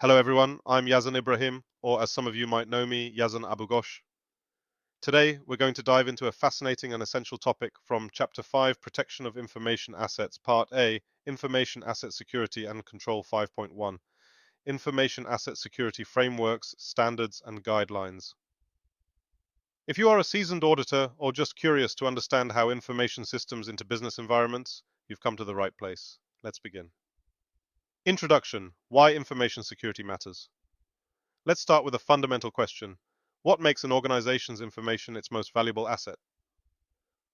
Hello everyone, I'm Yazan Ibrahim, or as some of you might know me, Yazan Abu Ghosh. Today we're going to dive into a fascinating and essential topic from Chapter 5, Protection of Information Assets, Part A, Information Asset Security and Control 5.1, Information Asset Security Frameworks, Standards and Guidelines. If you are a seasoned auditor or just curious to understand how information systems into business environments, you've come to the right place. Let's begin. Introduction: Why information security matters. Let's start with a fundamental question. What makes an organization's information its most valuable asset?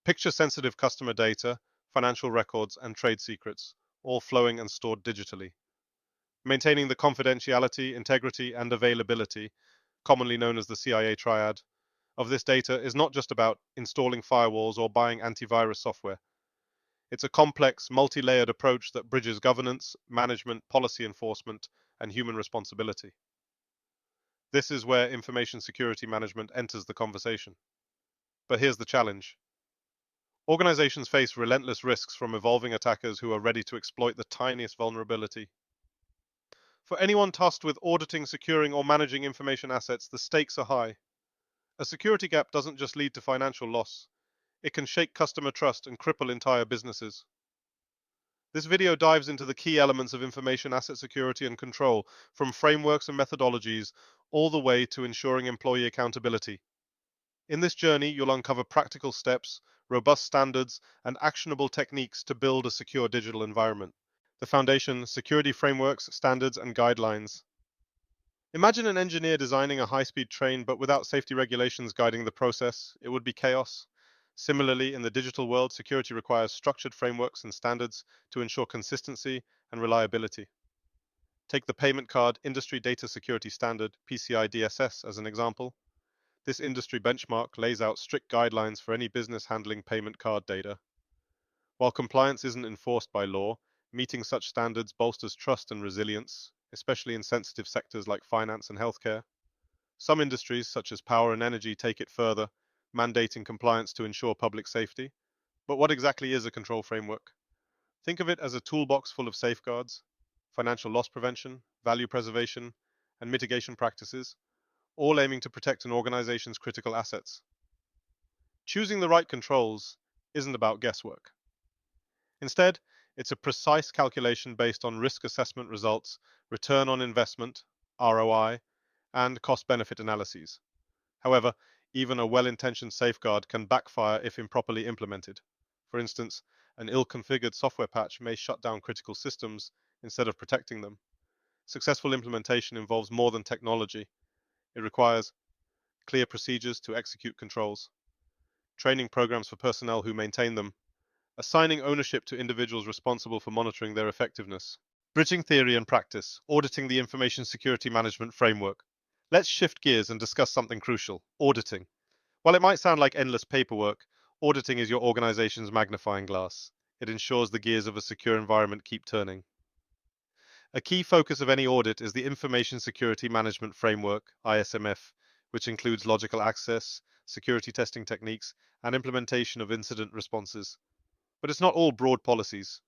Picture sensitive customer data, financial records, and trade secrets, all flowing and stored digitally. Maintaining the confidentiality, integrity, and availability, commonly known as the CIA triad, of this data is not just about installing firewalls or buying antivirus software. It's a complex, multi-layered approach that bridges governance, management, policy enforcement, and human responsibility. This is where information security management enters the conversation. But here's the challenge. Organizations face relentless risks from evolving attackers who are ready to exploit the tiniest vulnerability. For anyone tasked with auditing, securing, or managing information assets, the stakes are high. A security gap doesn't just lead to financial loss. It can shake customer trust and cripple entire businesses. This video dives into the key elements of information asset security and control, from frameworks and methodologies all the way to ensuring employee accountability. In this journey, you'll uncover practical steps, robust standards, and actionable techniques to build a secure digital environment. The foundation: security frameworks, standards, and guidelines. Imagine an engineer designing a high-speed train but without safety regulations guiding the process. It would be chaos. Similarly, in the digital world, security requires structured frameworks and standards to ensure consistency and reliability. Take the Payment Card Industry Data Security Standard, PCI DSS, as an example. This industry benchmark lays out strict guidelines for any business handling payment card data. While compliance isn't enforced by law, meeting such standards bolsters trust and resilience, especially in sensitive sectors like finance and healthcare. Some industries, such as power and energy, take it further, mandating compliance to ensure public safety. But what exactly is a control framework? Think of it as a toolbox full of safeguards, financial loss prevention, value preservation, and mitigation practices, all aiming to protect an organization's critical assets. Choosing the right controls isn't about guesswork. Instead, it's a precise calculation based on risk assessment results, return on investment, ROI, and cost-benefit analyses. However, even a well-intentioned safeguard can backfire if improperly implemented. For instance, an ill-configured software patch may shut down critical systems instead of protecting them. Successful implementation involves more than technology. It requires clear procedures to execute controls, training programs for personnel who maintain them, assigning ownership to individuals responsible for monitoring their effectiveness. Bridging theory and practice, auditing the information security management framework. Let's shift gears and discuss something crucial: auditing. While it might sound like endless paperwork, auditing is your organization's magnifying glass. It ensures the gears of a secure environment keep turning. A key focus of any audit is the Information Security Management Framework, ISMF, which includes logical access, security testing techniques, and implementation of incident responses. But it's not all broad policies.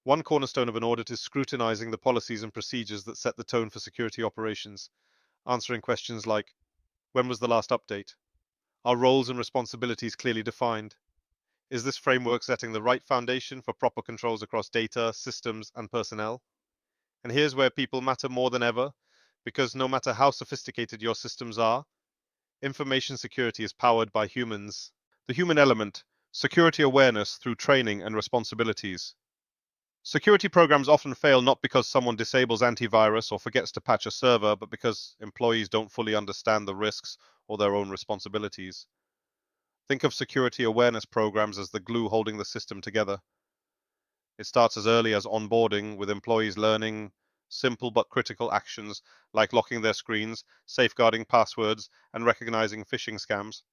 One cornerstone of an audit is scrutinizing the policies and procedures that set the tone for security operations, answering questions like, when was the last update? Are roles and responsibilities clearly defined? Is this framework setting the right foundation for proper controls across data, systems, and personnel? And here's where people matter more than ever, because no matter how sophisticated your systems are, information security is powered by humans. The human element: security awareness through training and responsibilities. Security programs often fail not because someone disables antivirus or forgets to patch a server, but because employees don't fully understand the risks or their own responsibilities. Think of security awareness programs as the glue holding the system together. It starts as early as onboarding, with employees learning simple but critical actions like locking their screens, safeguarding passwords, and recognizing phishing scams.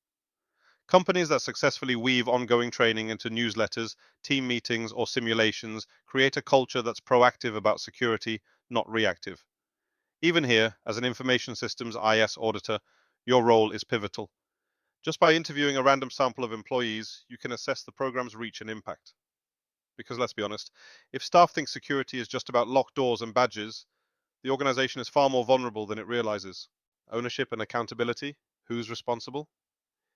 Companies that successfully weave ongoing training into newsletters, team meetings, or simulations create a culture that's proactive about security, not reactive. Even here, as an information systems IS auditor, your role is pivotal. Just by interviewing a random sample of employees, you can assess the program's reach and impact. Because let's be honest, if staff think security is just about locked doors and badges, the organization is far more vulnerable than it realizes. Ownership and accountability. Who's responsible?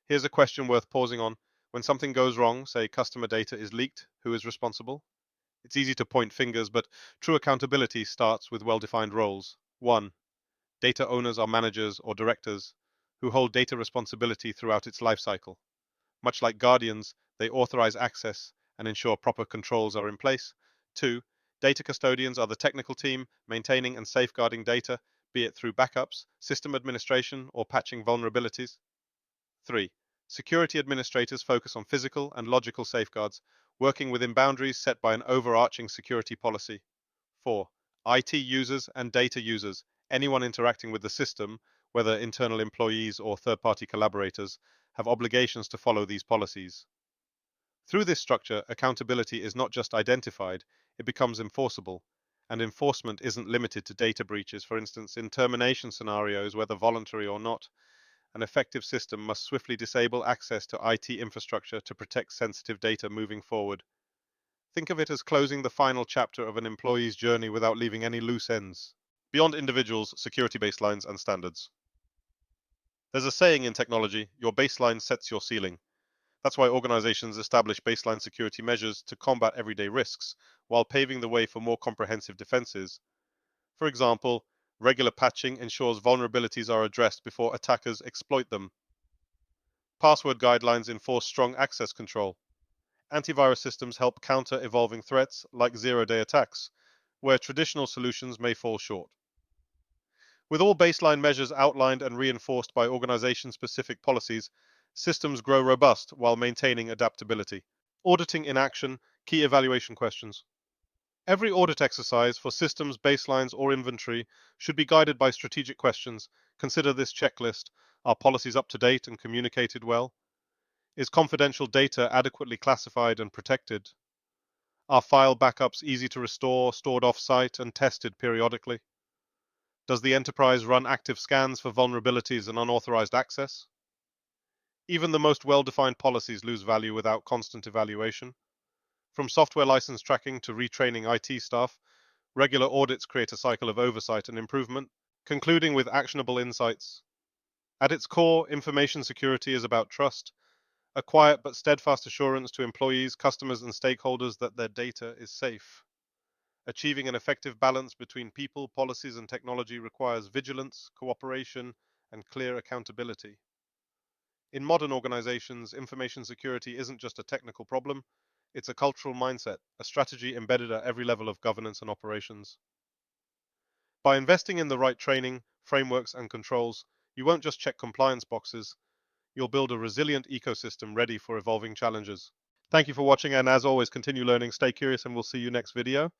Here's a question worth pausing on. When something goes wrong, say customer data is leaked, who is responsible? It's easy to point fingers, but true accountability starts with well-defined roles. 1. Data owners are managers or directors who hold data responsibility throughout its lifecycle. Much like guardians, they authorize access and ensure proper controls are in place. 2. Data custodians are the technical team maintaining and safeguarding data, be it through backups, system administration, or patching vulnerabilities. 3. Security administrators focus on physical and logical safeguards, working within boundaries set by an overarching security policy. 4. IT users and data users, anyone interacting with the system, whether internal employees or third-party collaborators, have obligations to follow these policies. Through this structure, accountability is not just identified, it becomes enforceable. And enforcement isn't limited to data breaches. For instance, in termination scenarios, whether voluntary or not, an effective system must swiftly disable access to IT infrastructure to protect sensitive data moving forward. Think of it as closing the final chapter of an employee's journey without leaving any loose ends. Beyond individuals, security baselines and standards. There's a saying in technology, your baseline sets your ceiling. That's why organizations establish baseline security measures to combat everyday risks, while paving the way for more comprehensive defenses. For example, regular patching ensures vulnerabilities are addressed before attackers exploit them. Password guidelines enforce strong access control. Antivirus systems help counter evolving threats like zero-day attacks, where traditional solutions may fall short. With all baseline measures outlined and reinforced by organization-specific policies, systems grow robust while maintaining adaptability. Auditing in action, key evaluation questions. Every audit exercise for systems, baselines, or inventory should be guided by strategic questions. Consider this checklist. Are policies up to date and communicated well? Is confidential data adequately classified and protected? Are file backups easy to restore, stored off-site, and tested periodically? Does the enterprise run active scans for vulnerabilities and unauthorized access? Even the most well-defined policies lose value without constant evaluation. From software license tracking to retraining IT staff, regular audits create a cycle of oversight and improvement, concluding with actionable insights. At its core, information security is about trust, a quiet but steadfast assurance to employees, customers, and stakeholders that their data is safe. Achieving an effective balance between people, policies, and technology requires vigilance, cooperation, and clear accountability. In modern organizations, information security isn't just a technical problem, it's a cultural mindset, a strategy embedded at every level of governance and operations. By investing in the right training, frameworks, and controls, you won't just check compliance boxes, you'll build a resilient ecosystem ready for evolving challenges. Thank you for watching, and as always, continue learning, stay curious, and we'll see you next video.